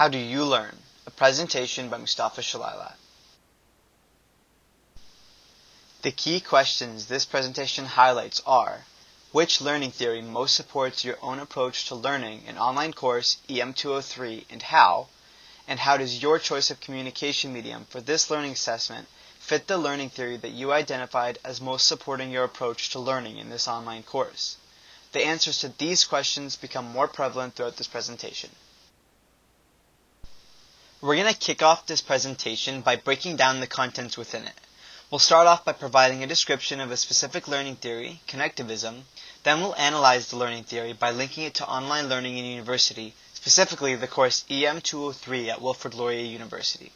How do you learn? A presentation by Moustafa Chleilat. The key questions this presentation highlights are: which learning theory most supports your own approach to learning an online course EM203 and how does your choice of communication medium for this learning assessment fit the learning theory that you identified as most supporting your approach to learning in this online course? The answers to these questions become more prevalent throughout this presentation. We're going to kick off this presentation by breaking down the contents within it. We'll start off by providing a description of a specific learning theory, connectivism. Then we'll analyze the learning theory by linking it to online learning in university, specifically the course EM203 at Wilfrid Laurier University.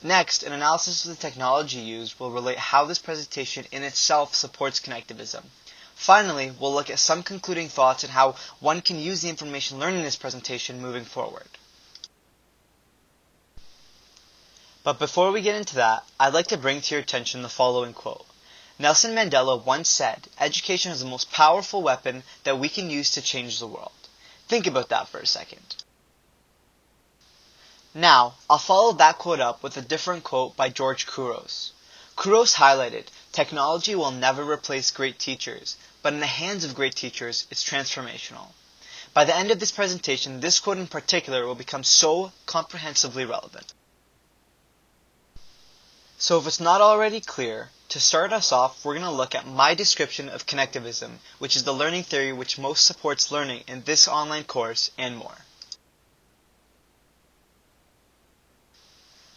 Next, an analysis of the technology used will relate how this presentation in itself supports connectivism. Finally, we'll look at some concluding thoughts on how one can use the information learned in this presentation moving forward. But before we get into that, I'd like to bring to your attention the following quote. Nelson Mandela once said, "Education is the most powerful weapon that we can use to change the world." Think about that for a second. Now, I'll follow that quote up with a different quote by George Couros. Couros highlighted, "Technology will never replace great teachers, but in the hands of great teachers, it's transformational." By the end of this presentation, this quote in particular will become so comprehensively relevant. So if it's not already clear, to start us off, we're going to look at my description of connectivism, which is the learning theory which most supports learning in this online course and more.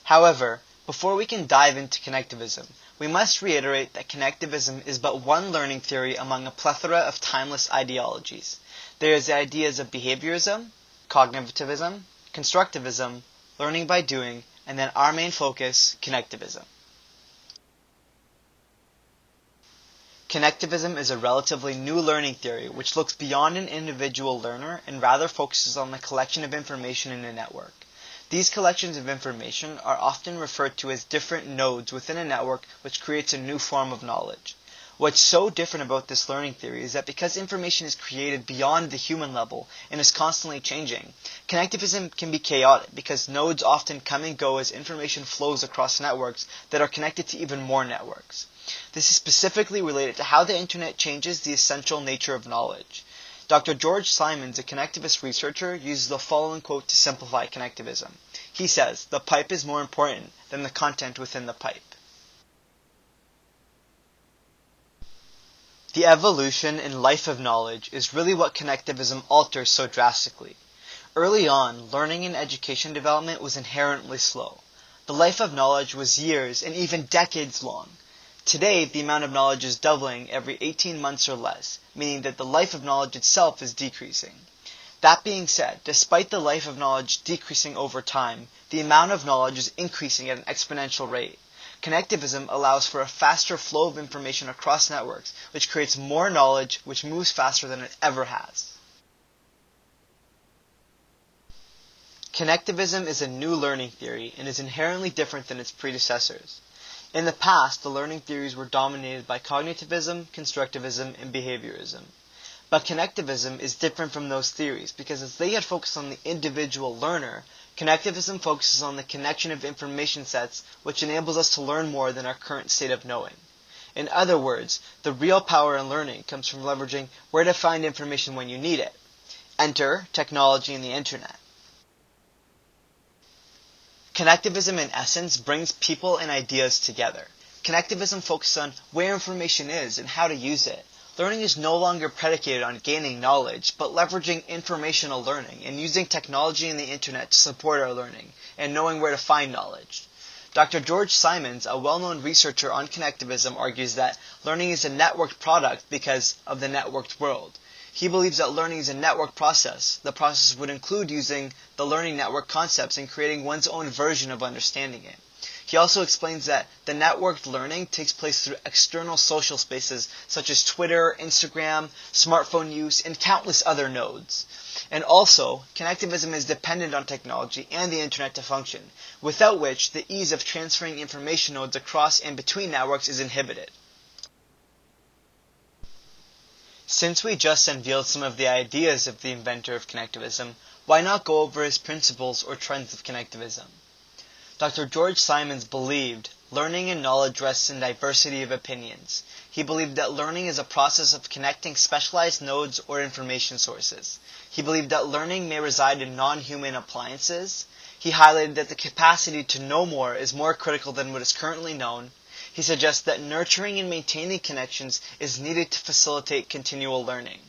However, before we can dive into connectivism, we must reiterate that connectivism is but one learning theory among a plethora of timeless ideologies. There is the ideas of behaviorism, cognitivism, constructivism, learning by doing, and then our main focus, connectivism. Connectivism is a relatively new learning theory which looks beyond an individual learner and rather focuses on the collection of information in a network. These collections of information are often referred to as different nodes within a network, which creates a new form of knowledge. What's so different about this learning theory is that because information is created beyond the human level and is constantly changing, connectivism can be chaotic because nodes often come and go as information flows across networks that are connected to even more networks. This is specifically related to how the internet changes the essential nature of knowledge. Dr. George Simons, a connectivist researcher, uses the following quote to simplify connectivism. He says, "The pipe is more important than the content within the pipe." The evolution and life of knowledge is really what connectivism alters so drastically. Early on, learning and education development was inherently slow. The life of knowledge was years and even decades long. Today, the amount of knowledge is doubling every 18 months or less, meaning that the life of knowledge itself is decreasing. That being said, despite the life of knowledge decreasing over time, the amount of knowledge is increasing at an exponential rate. Connectivism allows for a faster flow of information across networks, which creates more knowledge, which moves faster than it ever has. Connectivism is a new learning theory and is inherently different than its predecessors. In the past, the learning theories were dominated by cognitivism, constructivism, and behaviorism. But connectivism is different from those theories because as they had focused on the individual learner, connectivism focuses on the connection of information sets, which enables us to learn more than our current state of knowing. In other words, the real power in learning comes from leveraging where to find information when you need it. Enter technology and the internet. Connectivism in essence brings people and ideas together. Connectivism focuses on where information is and how to use it. Learning is no longer predicated on gaining knowledge, but leveraging informational learning and using technology and the internet to support our learning and knowing where to find knowledge. Dr. George Simons, a well-known researcher on connectivism, argues that learning is a networked product because of the networked world. He believes that learning is a network process. The process would include using the learning network concepts and creating one's own version of understanding it. He also explains that the networked learning takes place through external social spaces such as Twitter, Instagram, smartphone use, and countless other nodes. And also, connectivism is dependent on technology and the internet to function, without which the ease of transferring information nodes across and between networks is inhibited. Since we just unveiled some of the ideas of the inventor of connectivism, why not go over his principles or trends of connectivism? Dr. George Simons believed learning and knowledge rests in diversity of opinions. He believed that learning is a process of connecting specialized nodes or information sources. He believed that learning may reside in non-human appliances. He highlighted that the capacity to know more is more critical than what is currently known. He suggests that nurturing and maintaining connections is needed to facilitate continual learning.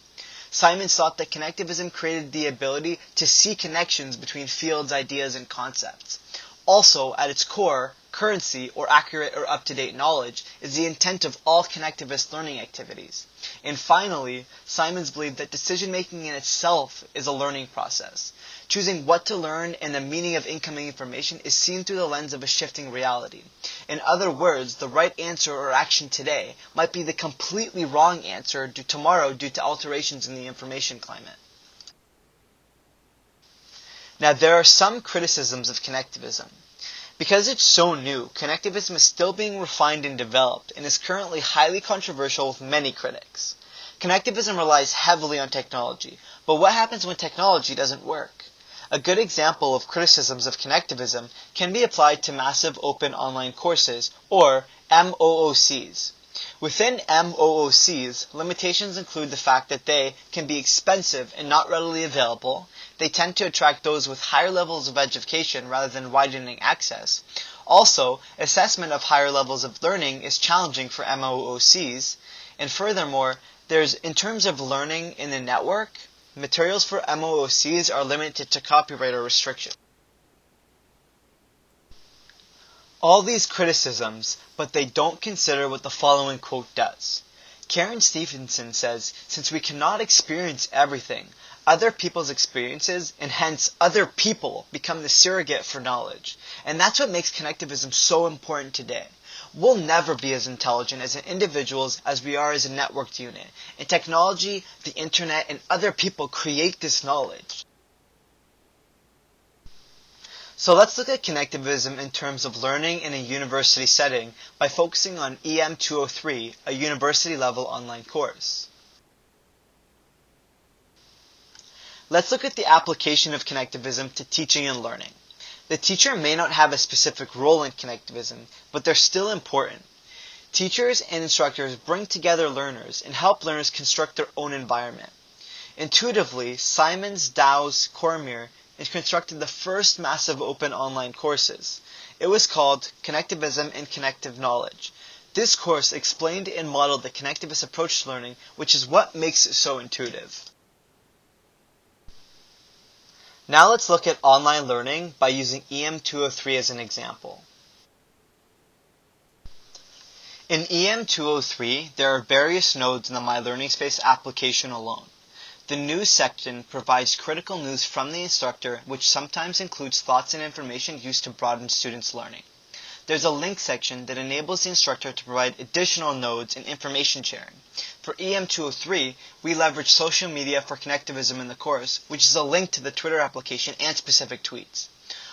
Simons thought that connectivism created the ability to see connections between fields, ideas, and concepts. Also, at its core, currency, or accurate or up-to-date knowledge, is the intent of all connectivist learning activities. And finally, Simons believed that decision-making in itself is a learning process. Choosing what to learn and the meaning of incoming information is seen through the lens of a shifting reality. In other words, the right answer or action today might be the completely wrong answer tomorrow due to alterations in the information climate. Now, there are some criticisms of connectivism. Because it's so new, connectivism is still being refined and developed, and is currently highly controversial with many critics. Connectivism relies heavily on technology, but what happens when technology doesn't work? A good example of criticisms of connectivism can be applied to massive open online courses, or MOOCs. Within MOOCs, limitations include the fact that they can be expensive and not readily available. They tend to attract those with higher levels of education rather than widening access. Also, assessment of higher levels of learning is challenging for MOOCs. And furthermore, in terms of learning in the network, materials for MOOCs are limited to copyright or restriction. All these criticisms, but they don't consider what the following quote does. Karen Stevenson says, since we cannot experience everything, other people's experiences, and hence other people, become the surrogate for knowledge. And that's what makes connectivism so important today. We'll never be as intelligent as individuals as we are as a networked unit. And technology, the internet, and other people create this knowledge. So let's look at connectivism in terms of learning in a university setting by focusing on EM203, a university-level online course. Let's look at the application of connectivism to teaching and learning. The teacher may not have a specific role in connectivism, but they're still important. Teachers and instructors bring together learners and help learners construct their own environment. Intuitively, Simons, Dow's, Cormier constructed the first massive open online courses. It was called Connectivism and Connective Knowledge. This course explained and modeled the connectivist approach to learning, which is what makes it so intuitive. Now let's look at online learning by using EM203 as an example. In EM203, there are various nodes in the My Learning Space application alone. The news section provides critical news from the instructor, which sometimes includes thoughts and information used to broaden students' learning. There's a link section that enables the instructor to provide additional nodes and information sharing. For EM203, we leverage social media for connectivism in the course, which is a link to the Twitter application and specific tweets.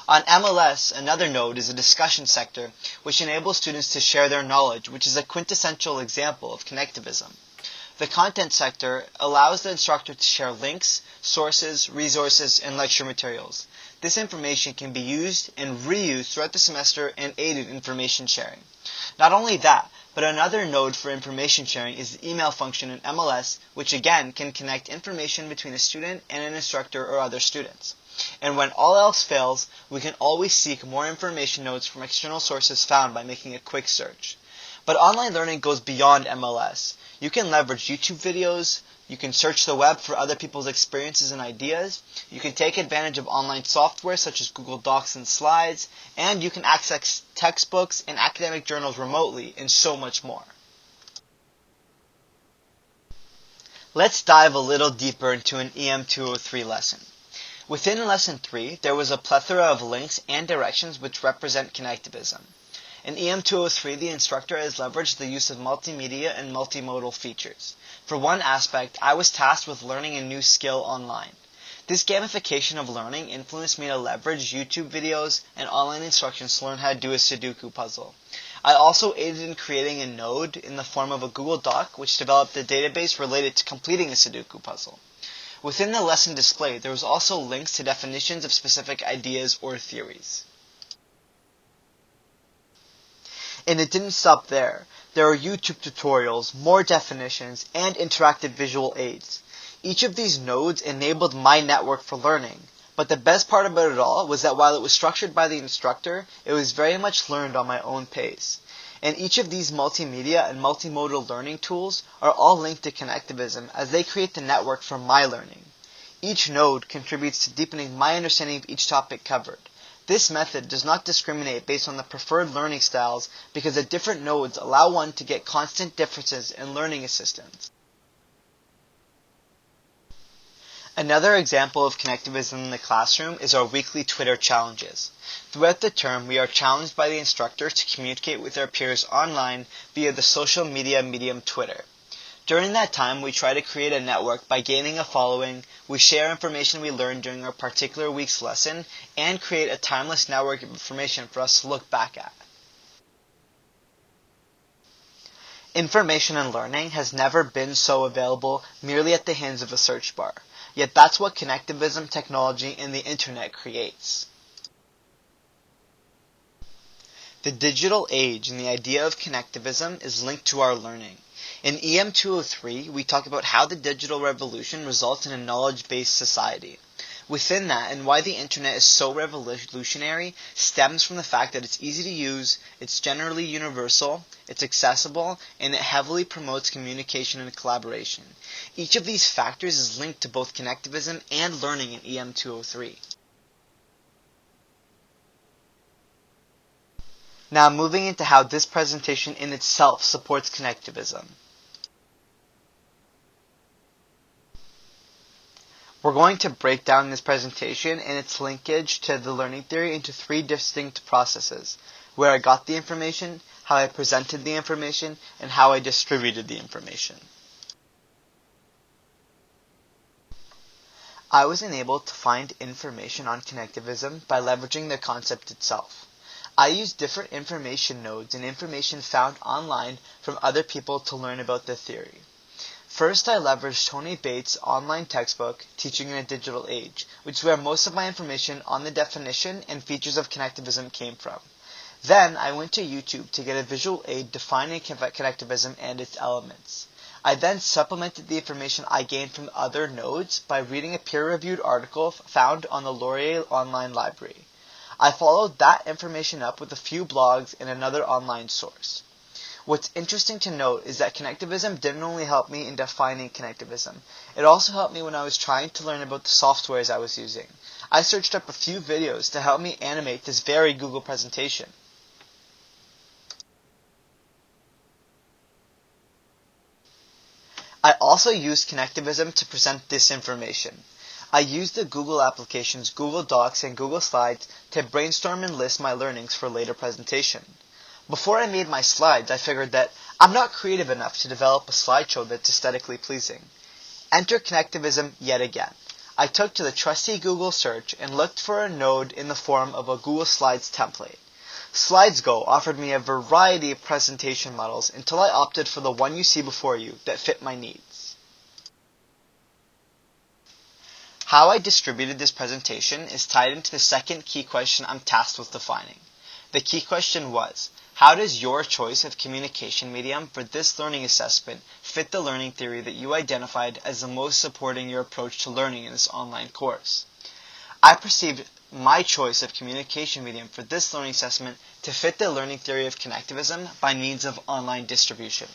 On MLS, another node is a discussion sector, which enables students to share their knowledge, which is a quintessential example of connectivism. The content sector allows the instructor to share links, sources, resources, and lecture materials. This information can be used and reused throughout the semester and aid in information sharing. Not only that, but another node for information sharing is the email function in MLS, which again can connect information between a student and an instructor or other students. And when all else fails, we can always seek more information nodes from external sources found by making a quick search. But online learning goes beyond MLS. You can leverage YouTube videos, you can search the web for other people's experiences and ideas, you can take advantage of online software such as Google Docs and Slides, and you can access textbooks and academic journals remotely, and so much more. Let's dive a little deeper into an EM203 lesson. Within Lesson 3, there was a plethora of links and directions which represent connectivism. In EM203, the instructor has leveraged the use of multimedia and multimodal features. For one aspect, I was tasked with learning a new skill online. This gamification of learning influenced me to leverage YouTube videos and online instructions to learn how to do a Sudoku puzzle. I also aided in creating a node in the form of a Google Doc which developed a database related to completing a Sudoku puzzle. Within the lesson display, there was also links to definitions of specific ideas or theories. And it didn't stop there. There are YouTube tutorials, more definitions, and interactive visual aids. Each of these nodes enabled my network for learning. But the best part about it all was that while it was structured by the instructor, it was very much learned on my own pace. And each of these multimedia and multimodal learning tools are all linked to connectivism as they create the network for my learning. Each node contributes to deepening my understanding of each topic covered. This method does not discriminate based on the preferred learning styles because the different nodes allow one to get constant differences in learning assistance. Another example of connectivism in the classroom is our weekly Twitter challenges. Throughout the term, we are challenged by the instructor to communicate with our peers online via the social media medium Twitter. During that time, we try to create a network by gaining a following, we share information we learned during our particular week's lesson, and create a timeless network of information for us to look back at. Information and learning has never been so available merely at the hands of a search bar. Yet that's what connectivism technology and the internet creates. The digital age and the idea of connectivism is linked to our learning. In EM203, we talk about how the digital revolution results in a knowledge-based society. Within that, and why the internet is so revolutionary, stems from the fact that it's easy to use, it's generally universal, it's accessible, and it heavily promotes communication and collaboration. Each of these factors is linked to both connectivism and learning in EM203. Now moving into how this presentation in itself supports connectivism. We're going to break down this presentation and its linkage to the learning theory into three distinct processes: where I got the information, how I presented the information, and how I distributed the information. I was enabled to find information on connectivism by leveraging the concept itself. I used different information nodes and information found online from other people to learn about the theory. First, I leveraged Tony Bates' online textbook, Teaching in a Digital Age, which is where most of my information on the definition and features of connectivism came from. Then, I went to YouTube to get a visual aid defining connectivism and its elements. I then supplemented the information I gained from other nodes by reading a peer-reviewed article found on the Laurier Online Library. I followed that information up with a few blogs and another online source. What's interesting to note is that connectivism didn't only help me in defining connectivism, it also helped me when I was trying to learn about the softwares I was using. I searched up a few videos to help me animate this very Google presentation. I also used connectivism to present this information. I used the Google applications Google Docs and Google Slides to brainstorm and list my learnings for later presentation. Before I made my slides, I figured that I'm not creative enough to develop a slideshow that's aesthetically pleasing. Enter connectivism yet again. I took to the trusty Google search and looked for a node in the form of a Google Slides template. SlidesGo offered me a variety of presentation models until I opted for the one you see before you that fit my needs. How I distributed this presentation is tied into the second key question I'm tasked with defining. The key question was, how does your choice of communication medium for this learning assessment fit the learning theory that you identified as the most supporting your approach to learning in this online course? I perceived my choice of communication medium for this learning assessment to fit the learning theory of connectivism by means of online distribution.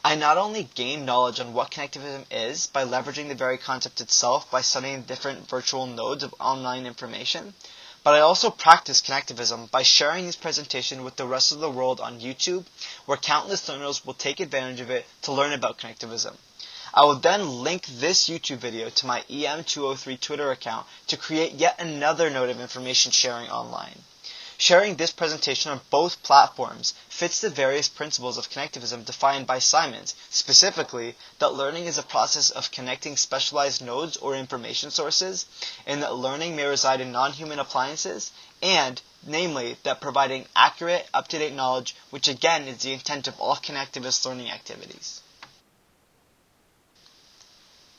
I not only gained knowledge on what connectivism is by leveraging the very concept itself by studying different virtual nodes of online information, but I also practice connectivism by sharing this presentation with the rest of the world on YouTube, where countless learners will take advantage of it to learn about connectivism. I will then link this YouTube video to my EM203 Twitter account to create yet another node of information sharing online. Sharing this presentation on both platforms fits the various principles of connectivism defined by Simons, specifically that learning is a process of connecting specialized nodes or information sources, and that learning may reside in non-human appliances, and namely that providing accurate, up-to-date knowledge, which again is the intent of all connectivist learning activities.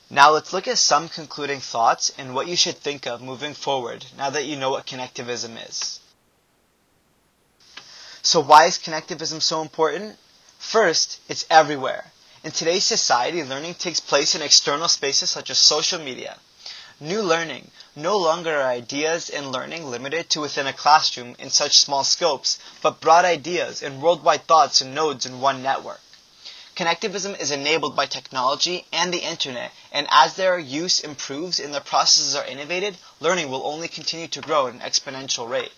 Now let's look at some concluding thoughts and what you should think of moving forward now that you know what connectivism is. So why is connectivism so important? First, it's everywhere. In today's society, learning takes place in external spaces such as social media. New learning, no longer are ideas and learning limited to within a classroom in such small scopes, but broad ideas and worldwide thoughts and nodes in one network. Connectivism is enabled by technology and the internet, and as their use improves and the processes are innovated, learning will only continue to grow at an exponential rate.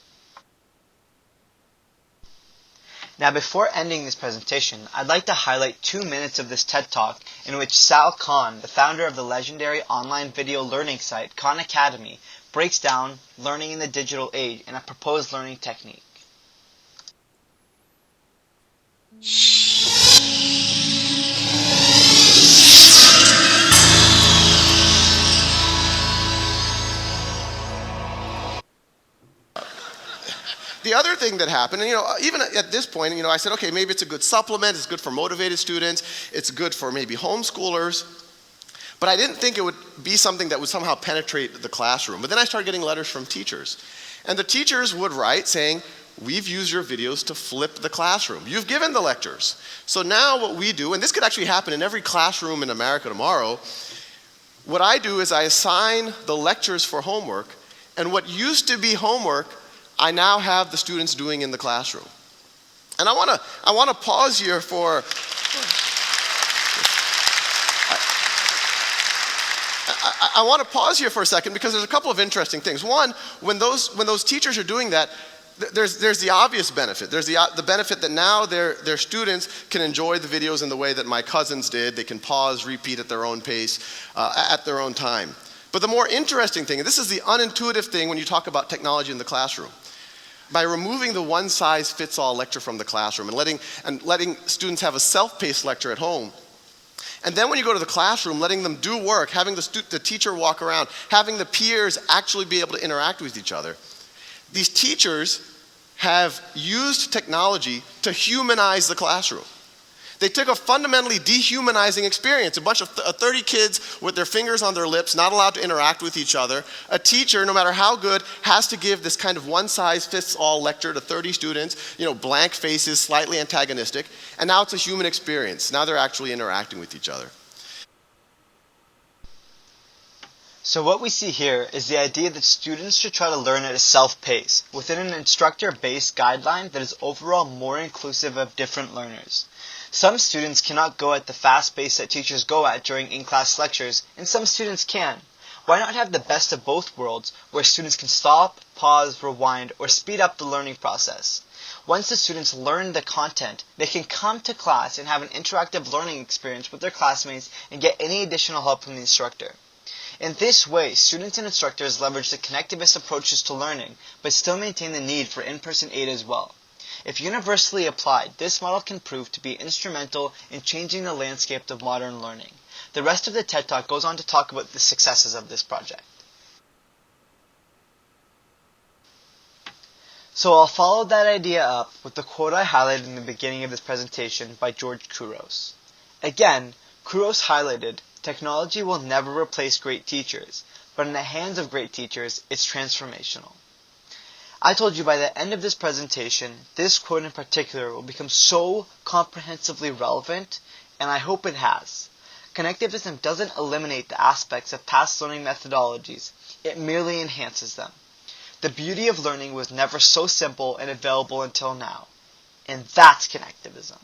Now before ending this presentation, I'd like to highlight 2 minutes of this TED Talk in which Sal Khan, the founder of the legendary online video learning site Khan Academy, breaks down learning in the digital age and a proposed learning technique. The other thing that happened, and even at this point, I said, okay, maybe it's a good supplement, it's good for motivated students, it's good for maybe homeschoolers, but I didn't think it would be something that would somehow penetrate the classroom. But then I started getting letters from teachers. And the teachers would write saying, we've used your videos to flip the classroom. You've given the lectures. So now what we do, and this could actually happen in every classroom in America tomorrow, what I do is I assign the lectures for homework, and what used to be homework, I now have the students doing in the classroom. And I want to pause here for I want to pause here for a second because there's a couple of interesting things. One, when those teachers are doing that, there's the obvious benefit. There's the benefit that now their students can enjoy the videos in the way that my cousins did. They can pause, repeat at their own pace, at their own time. But the more interesting thing, and this is the unintuitive thing when you talk about technology in the classroom, by removing the one-size-fits-all lecture from the classroom and letting students have a self-paced lecture at home, and then when you go to the classroom, letting them do work, having the teacher walk around, having the peers actually be able to interact with each other, these teachers have used technology to humanize the classroom. They took a fundamentally dehumanizing experience, a bunch of 30 kids with their fingers on their lips, not allowed to interact with each other. A teacher, no matter how good, has to give this kind of one-size-fits-all lecture to 30 students, blank faces, slightly antagonistic, and now it's a human experience. Now they're actually interacting with each other. So what we see here is the idea that students should try to learn at a self-pace, within an instructor-based guideline that is overall more inclusive of different learners. Some students cannot go at the fast pace that teachers go at during in-class lectures, and some students can. Why not have the best of both worlds, where students can stop, pause, rewind, or speed up the learning process? Once the students learn the content, they can come to class and have an interactive learning experience with their classmates and get any additional help from the instructor. In this way, students and instructors leverage the connectivist approaches to learning, but still maintain the need for in-person aid as well. If universally applied, this model can prove to be instrumental in changing the landscape of modern learning. The rest of the TED Talk goes on to talk about the successes of this project. So I'll follow that idea up with the quote I highlighted in the beginning of this presentation by George Couros. Again, Couros highlighted, technology will never replace great teachers, but in the hands of great teachers, it's transformational. I told you by the end of this presentation, this quote in particular will become so comprehensively relevant, and I hope it has. Connectivism doesn't eliminate the aspects of past learning methodologies, it merely enhances them. The beauty of learning was never so simple and available until now, and that's connectivism.